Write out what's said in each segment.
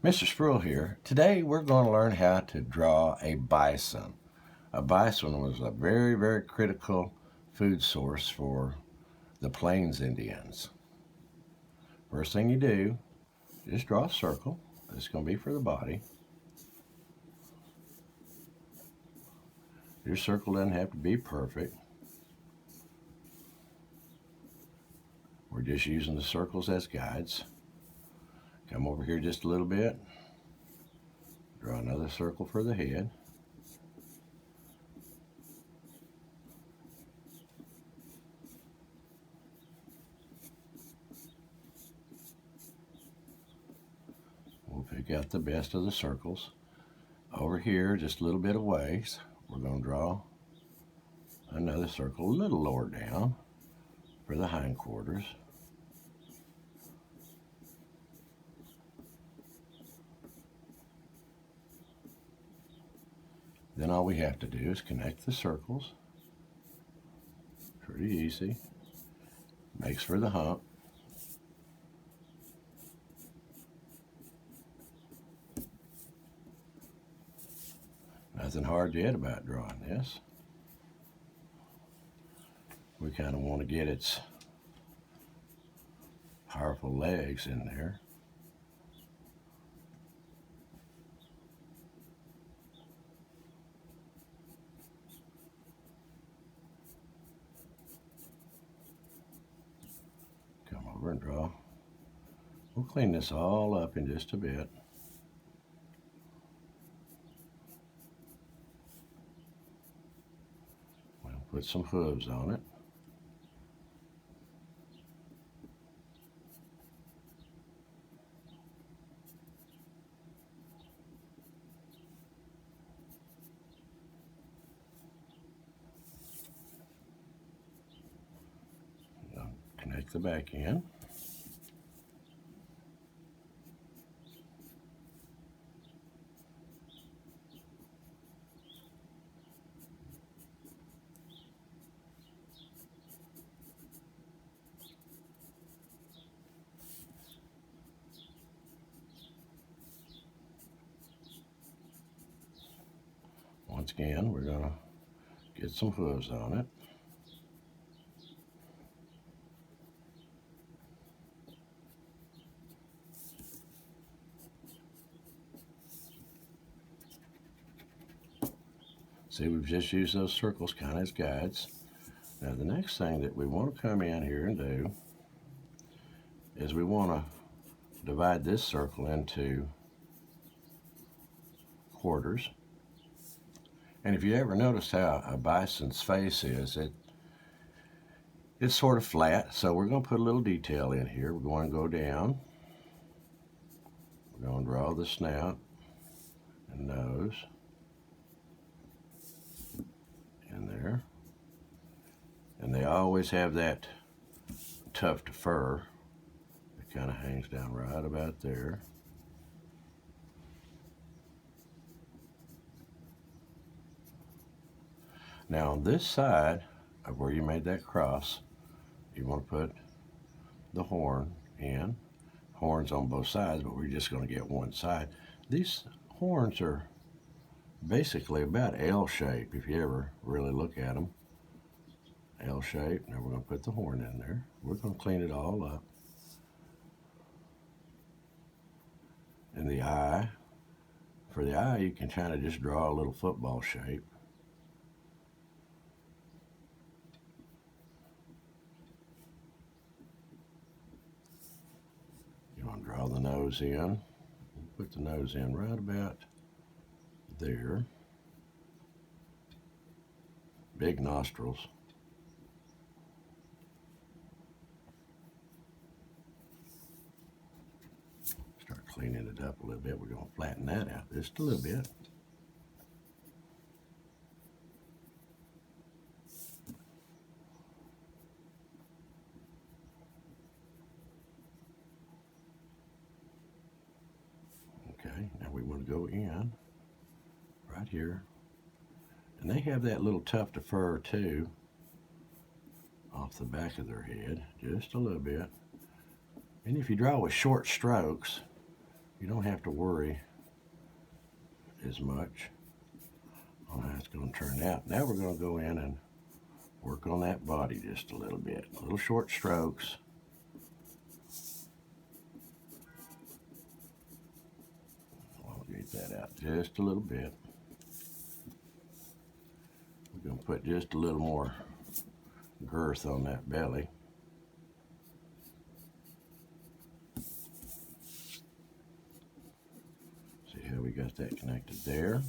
Mr. Sproul here. Today we're going to learn how to draw a bison. A bison was a very, very critical food source for the Plains Indians. First thing you do, just draw a circle. It's going to be for the body. Your circle doesn't have to be perfect. We're just using the circles as guides. Come over here just a little bit. Draw another circle for the head. We'll pick out the best of the circles. Over here, just a little bit of ways, we're going to draw another circle a little lower down for the hindquarters. Then all we have to do is connect the circles. Pretty easy. Makes for the hump. Nothing hard yet about drawing this. We kind of want to get its powerful legs in there. Come over and draw. We'll clean this all up in just a bit. We'll put some hooves on it. Connect the back end. Once again, we're going to get some hooves on it. See, we've just used those circles kind of as guides. Now the next thing that we want to come in here and do is we want to divide this circle into quarters. And if you ever noticed how a bison's face is, it's sort of flat, so we're going to put a little detail in here. We're going to go down. We're going to draw the snout and nose in there. And they always have that tuft of fur that kind of hangs down right about there. Now on this side of where you made that cross, you want to put the horn in. Horns on both sides, but we're just going to get one side. These horns are basically about L-shaped if you ever really look at them. L-shaped. Now we're going to put the horn in there. We're going to clean it all up. And the eye, for the eye you can kind of just draw a little football shape. You want to draw the nose in. Put the nose in right about there. Big nostrils. Start cleaning it up a little bit. We're going to flatten that out just a little bit. Okay, now we want to go in right here. And they have that little tuft of fur too off the back of their head, just a little bit. And if you draw with short strokes, you don't have to worry as much on how it's going to turn out. Now we're going to go in and work on that body just a little bit. Little short strokes. I'll get that out just a little bit. We're going to put just a little more girth on that belly. See how we got that connected there?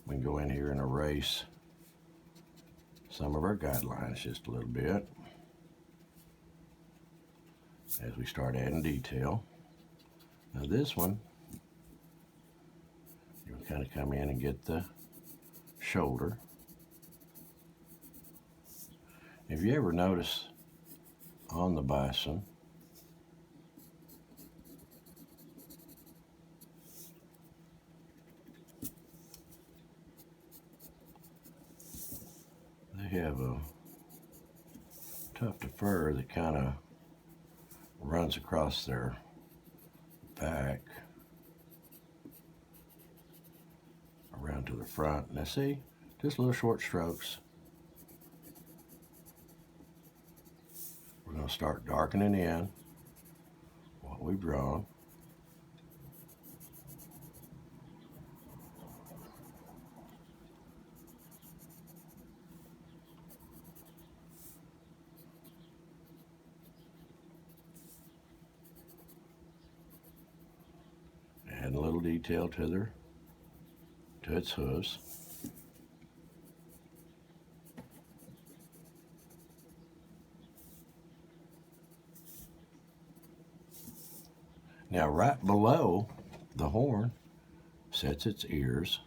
We can go in here and erase some of our guidelines just a little bit as we start adding detail. Now this one, you'll kind of come in and get the shoulder. If you ever notice on the bison, they have a tuft of fur that kind of runs across their back around to the front. Now see, just little short strokes. We're going to start darkening in what we've drawn. Add a little detail to its hooves. Now right below the horn sets its ears.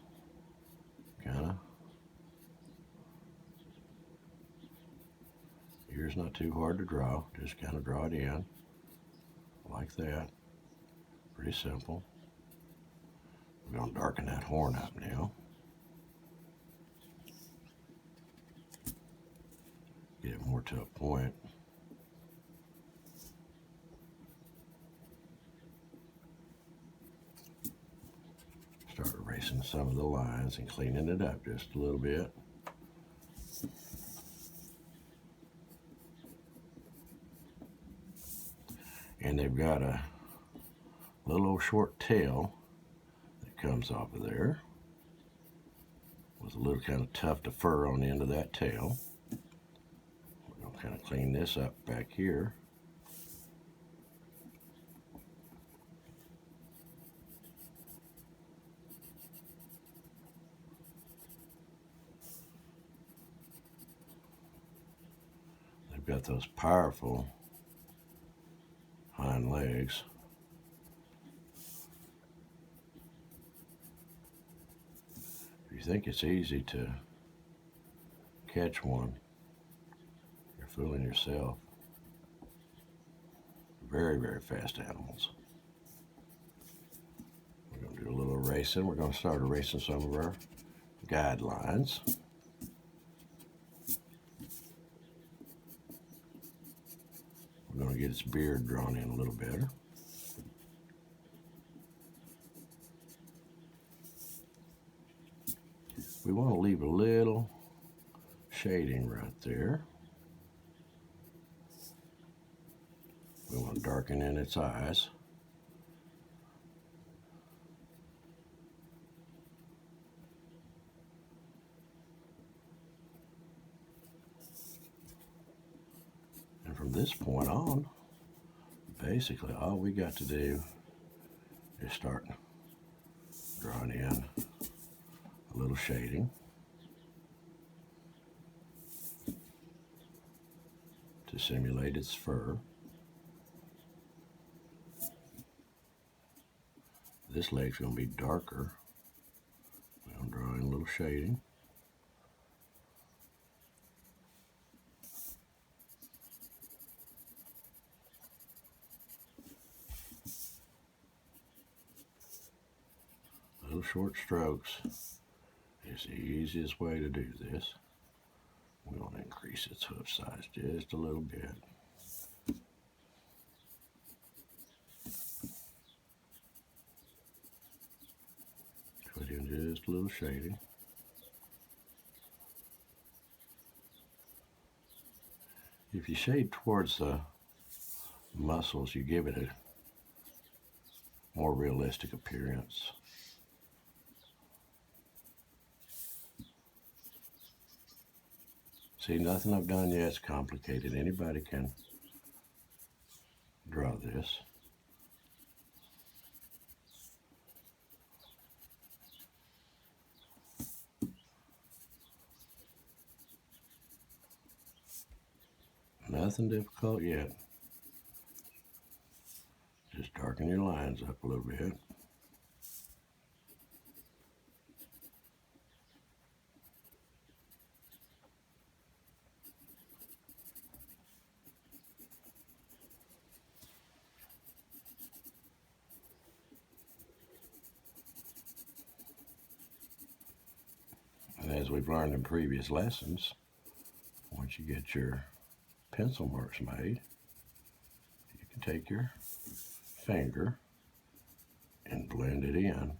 Ears not too hard to draw, just kind of draw it in like that. Pretty simple. We're going to darken that horn up now. Get it more to a point. Start erasing some of the lines and cleaning it up just a little bit. And they've got a little old short tail that comes off of there with a little kind of tuft of fur on the end of that tail. We're going to kind of clean this up back here. They've got those powerful hind legs. If you think it's easy to catch one, you're fooling yourself. Very, very fast animals. We're going to do a little erasing. We're going to start erasing some of our guidelines. We're going to get its beard drawn in a little better. We want to leave a little shading right there. We want to darken in its eyes. And from this point on, basically all we got to do is start drawing in a little shading to simulate its fur. This leg's going to be darker. I'm drawing a little shading. Little short strokes is the easiest way to do this. We want to increase its hoof size just a little bit. just a little shading. If you shade towards the muscles, you give it a more realistic appearance. See, nothing I've done yet is complicated. Anybody can draw this. Nothing difficult yet. Just darken your lines up a little bit. And as we've learned in previous lessons, once you get your pencil marks made, you can take your finger and blend it in.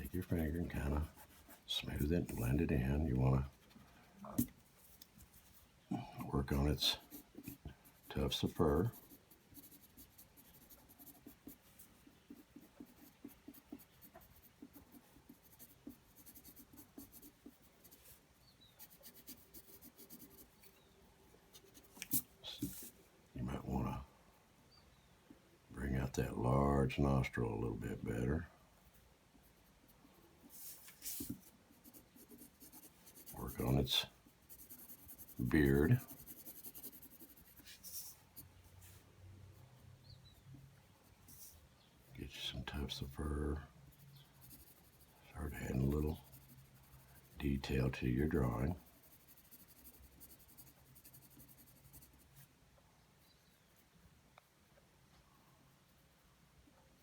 Take your finger and kind of smooth it and blend it in. You want to work on its tufts of fur. You might want to bring out that large nostril a little bit better. Work on its beard. Get you some tufts of fur. Start adding a little detail to your drawing.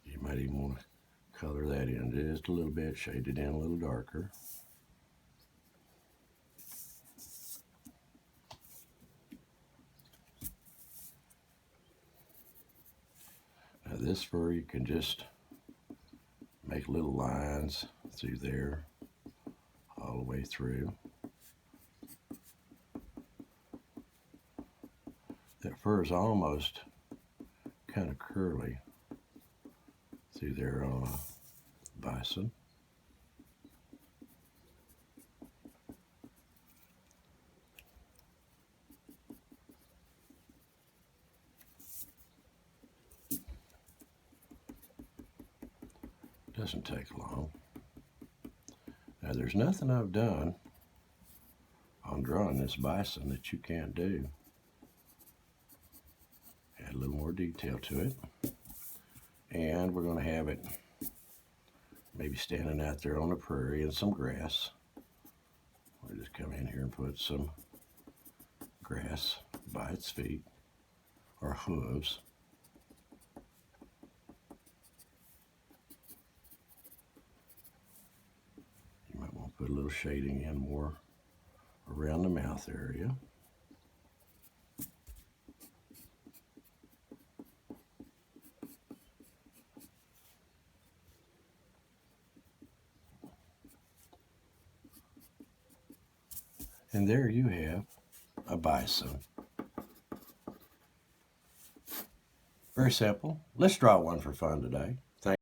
You might even want to color that in just a little bit, shade it in a little darker. Now this fur, you can just make little lines through there, all the way through. That fur is almost kind of curly through there on a bison. Doesn't take long. Now there's nothing I've done on drawing this bison that you can't do. Add a little more detail to it. And we're going to have it maybe standing out there on the prairie in some grass. We'll just come in here and put some grass by its feet, or hooves. You might want to put a little shading in more around the mouth area. And there you have a bison. Very simple. Let's draw one for fun today.